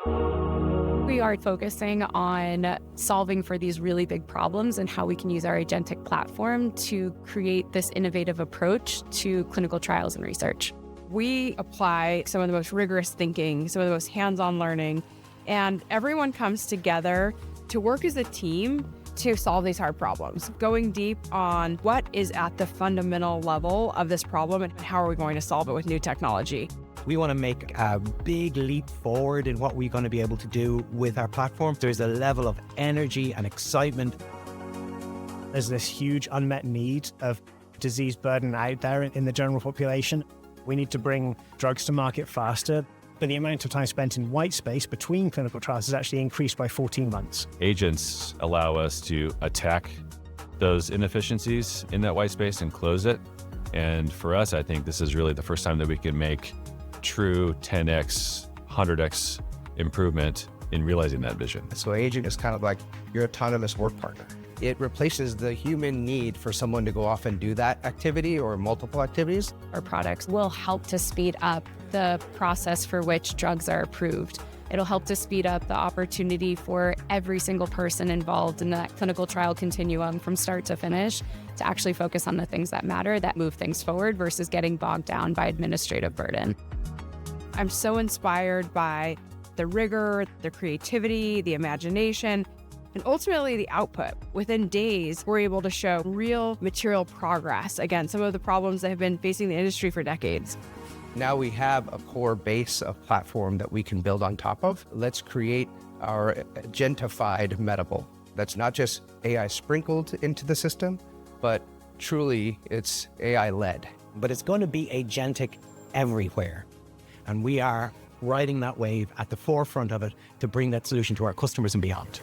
We are focusing on solving for these really big problems and how we can use our agentic platform to create this innovative approach to clinical trials and research. We apply some of the most rigorous thinking, some of the most hands-on learning, and everyone comes together to work as a team to solve these hard problems, going deep on what is at the fundamental level of this problem and how are we going to solve it with new technology. We want to make a big leap forward in what we're going to be able to do with our platform. There's a level of energy and excitement. There's this huge unmet need of disease burden out there in the general population. We need to bring drugs to market faster, but the amount of time spent in white space between clinical trials has actually increased by 14 months. Agents allow us to attack those inefficiencies in that white space and close it. And for us, I think this is really the first time that we can make true 10x, 100x improvement in realizing that vision. So agent is kind of like your autonomous work partner. It replaces the human need for someone to go off and do that activity or multiple activities. Our products will help to speed up the process for which drugs are approved. It'll help to speed up the opportunity for every single person involved in that clinical trial continuum from start to finish to actually focus on the things that matter, that move things forward versus getting bogged down by administrative burden. I'm so inspired by the rigor, the creativity, the imagination, and ultimately the output. Within days, we're able to show real material progress against some of the problems that have been facing the industry for decades. Now we have a core base of platform that we can build on top of. Let's create our agentified Medable. That's not just AI sprinkled into the system, but truly it's AI led. But it's going to be agentic everywhere. And we are riding that wave at the forefront of it to bring that solution to our customers and beyond.